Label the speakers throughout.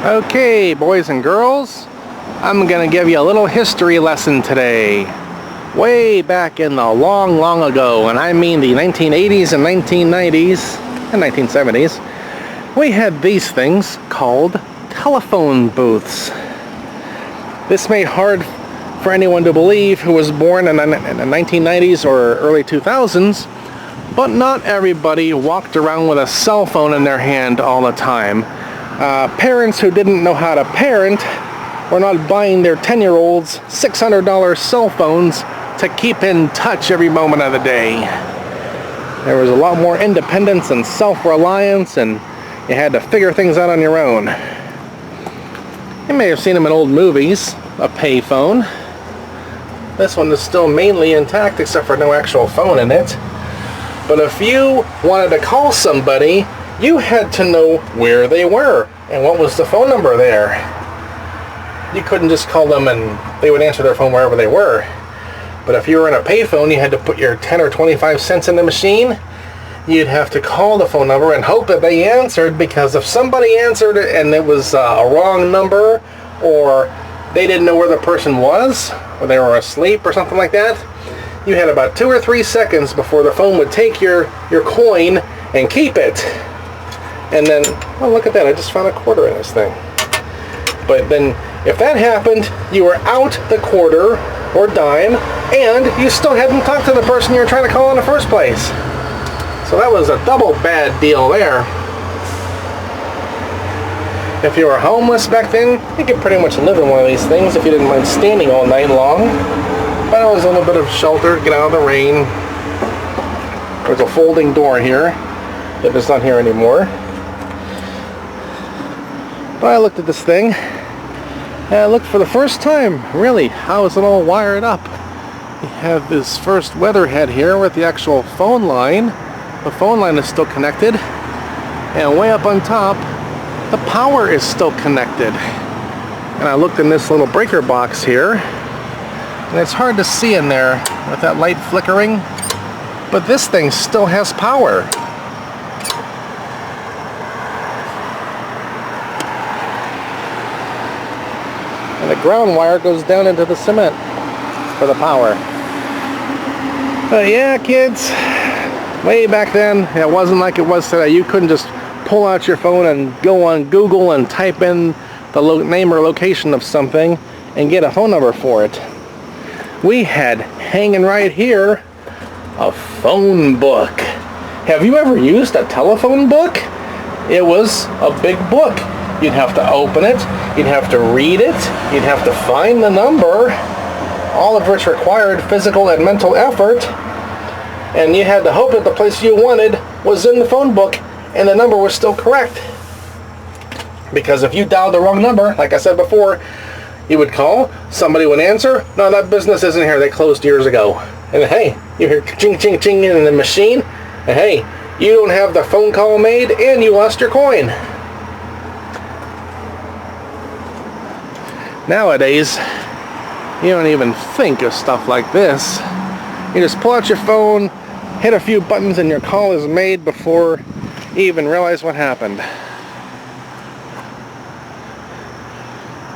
Speaker 1: Okay, boys and girls, I'm gonna give you a little history lesson today. Way back in the long ago, and I mean the 1980s and 1990s and 1970s, we had these things called telephone booths. This made hard for anyone to believe who was born in the 1990s or early 2000s, but not everybody walked around with a cell phone in their hand all the time. Parents who didn't know how to parent were not buying their 10-year-olds $600 cell phones to keep in touch every moment of the day. There was a lot more independence and self-reliance, and you had to figure things out on your own. You may have seen them in old movies, a payphone. This one is still mainly intact except for no actual phone in it. But if you wanted to call somebody, you had to know where they were and what was the phone number there. You couldn't just call them and they would answer their phone wherever they were. But if you were in a payphone, you had to put your 10 or 25 cents in the machine. You'd have to call the phone number and hope that they answered, because if somebody answered it and it was a wrong number, or they didn't know where the person was, or they were asleep or something like that, you had about 2 or 3 seconds before the phone would take your coin and keep it. And then, oh, look at that, I just found a quarter in this thing. But then, if that happened, you were out the quarter or dime, and you still hadn't talked to the person you were trying to call in the first place. So that was a double bad deal there. If you were homeless back then, you could pretty much live in one of these things if you didn't mind standing all night long. But it was a little bit of shelter, get out of the rain. There's a folding door here that is not here anymore. But I looked at this thing, and I looked for the first time, really, how is it all wired up? You have this first weatherhead here with the actual phone line. The phone line is still connected, and way up on top, the power is still connected. And I looked in this little breaker box here, and it's hard to see in there with that light flickering, but this thing still has power. And the ground wire goes down into the cement for the power. But yeah, kids, way back then, it wasn't like it was today. You couldn't just pull out your phone and go on Google and type in the name or location of something and get a phone number for it. We had hanging right here a phone book. Have you ever used a telephone book? It was a big book. You'd have to open it, you'd have to read it, you'd have to find the number, all of which required physical and mental effort, and you had to hope that the place you wanted was in the phone book and the number was still correct. Because if you dialed the wrong number, like I said before, you would call, somebody would answer, no, that business isn't here, they closed years ago. And hey, you hear ching ching ching in the machine, and hey, you don't have the phone call made and you lost your coin. Nowadays, you don't even think of stuff like this. You just pull out your phone, hit a few buttons, and your call is made before you even realize what happened.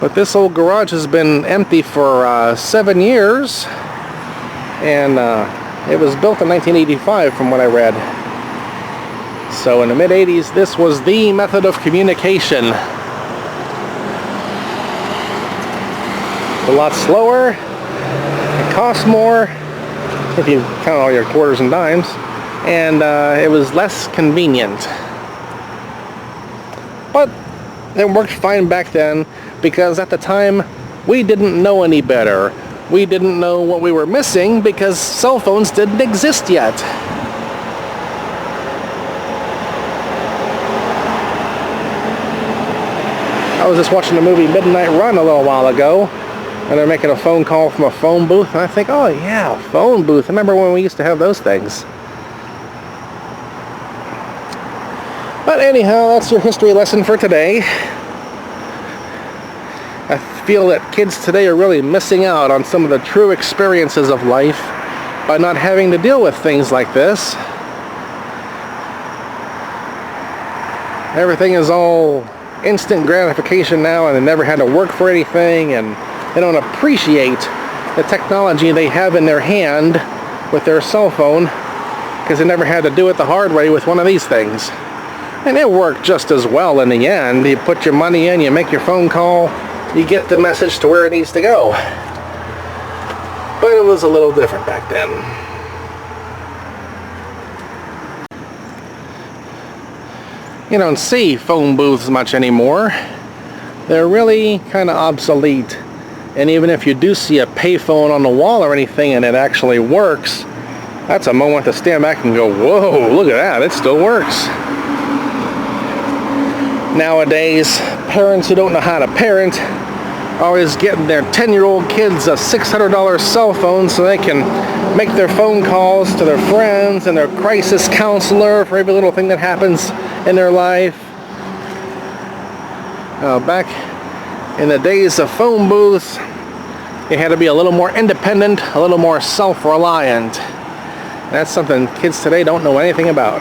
Speaker 1: But this old garage has been empty for 7 years, and it was built in 1985 from what I read. So in the mid-80s, this was the method of communication. A lot slower, it cost more if you count all your quarters and dimes, and it was less convenient. But it worked fine back then, because at the time we didn't know any better. We didn't know what we were missing because cell phones didn't exist yet. I was just watching the movie Midnight Run a little while ago, and they're making a phone call from a phone booth, and I think, oh yeah, phone booth. I remember when we used to have those things. But anyhow, that's your history lesson for today. I feel that kids today are really missing out on some of the true experiences of life by not having to deal with things like this. Everything is all instant gratification now, and they never had to work for anything, and they don't appreciate the technology they have in their hand with their cell phone because they never had to do it the hard way with one of these things. And it worked just as well in the end. You put your money in, you make your phone call, you get the message to where it needs to go. But it was a little different back then. You don't see phone booths much anymore. They're really kind of obsolete. And even if you do see a payphone on the wall or anything and it actually works, that's a moment to stand back and go, whoa, look at that, it still works. Nowadays, parents who don't know how to parent are always getting their 10-year-old kids a $600 cell phone so they can make their phone calls to their friends and their crisis counselor for every little thing that happens in their life. Back in the days of phone booths, you had to be a little more independent, a little more self-reliant. That's something kids today don't know anything about.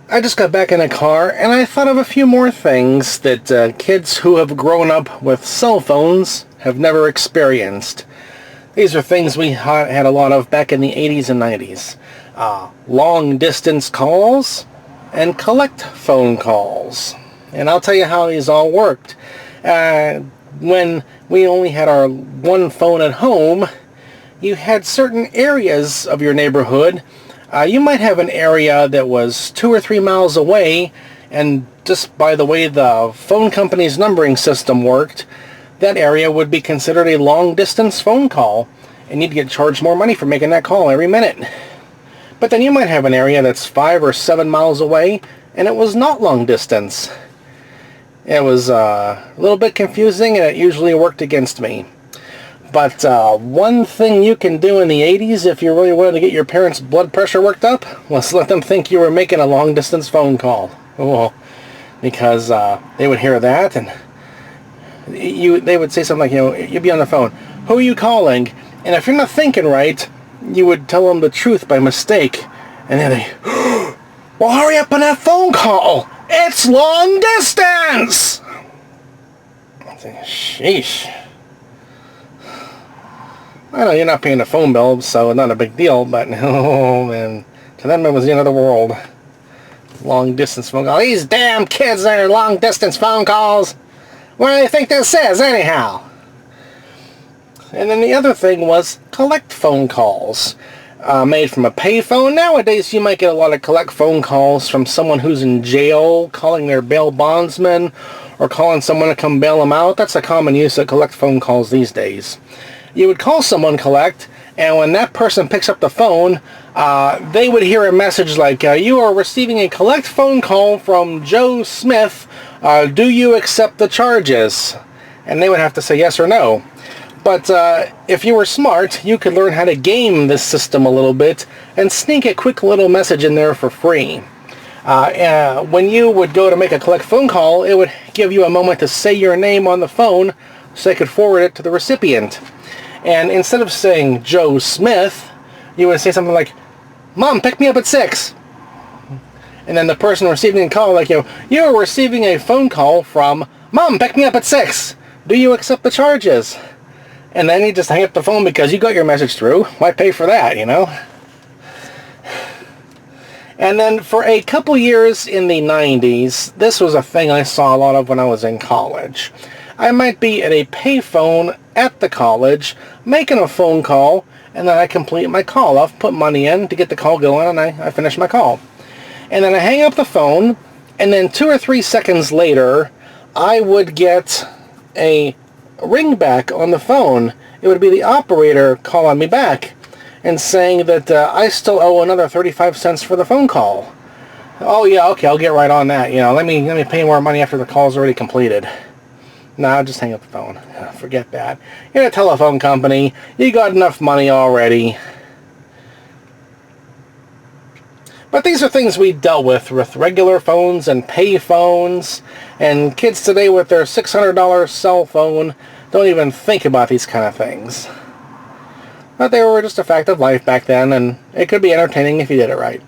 Speaker 1: I just got back in a car and I thought of a few more things that kids who have grown up with cell phones have never experienced. These are things we had a lot of back in the 80s and 90s. Long distance calls and collect phone calls. And I'll tell you how these all worked. When we only had our one phone at home, you had certain areas of your neighborhood. You might have an area that was 2 or 3 miles away, and just by the way the phone company's numbering system worked, that area would be considered a long-distance phone call, and you'd get charged more money for making that call every minute. But then you might have an area that's 5 or 7 miles away, and it was not long distance. It was a little bit confusing, and it usually worked against me. But one thing you can do in the 80s if you really wanted to get your parents' blood pressure worked up was let them think you were making a long-distance phone call. Oh, because they would hear that, and they would say something like, you'd be on the phone, who are you calling? And if you're not thinking right, you would tell them the truth by mistake. And then they, well, hurry up on that phone call. It's long distance. I think, sheesh. I know you're not paying the phone bill, so not a big deal, but oh man, to them it was the end of the world. Long distance phone call. These damn kids and their long distance phone calls. What do they think this is anyhow? And then the other thing was collect phone calls. Made from a payphone. Nowadays you might get a lot of collect phone calls from someone who's in jail, calling their bail bondsman, or calling someone to come bail them out. That's a common use of collect phone calls these days. You would call someone collect, and when that person picks up the phone, they would hear a message like, you are receiving a collect phone call from Joe Smith. Do you accept the charges? And they would have to say yes or no. But if you were smart, you could learn how to game this system a little bit and sneak a quick little message in there for free. When you would go to make a collect phone call, it would give you a moment to say your name on the phone so they could forward it to the recipient. And instead of saying Joe Smith, you would say something like, Mom, pick me up at 6. And then the person receiving a call, like, you are receiving a phone call from Mom, pick me up at 6. Do you accept the charges? And then you just hang up the phone because you got your message through. Why pay for that, And then for a couple years in the 90s, this was a thing I saw a lot of when I was in college. I might be at a payphone at the college, making a phone call, and then I complete my call. I'll put money in to get the call going, and I finish my call. And then I hang up the phone, and then 2 or 3 seconds later, I would get a ring back on the phone. It would be the operator calling me back and saying that I still owe another 35 cents for the phone call. Oh yeah, okay, I'll get right on that. Let me pay more money after the call's already completed. No, just hang up the phone. Forget that. You're a telephone company. You got enough money already. But these are things we dealt with regular phones and pay phones. And kids today with their $600 cell phone don't even think about these kind of things. But they were just a fact of life back then, and it could be entertaining if you did it right.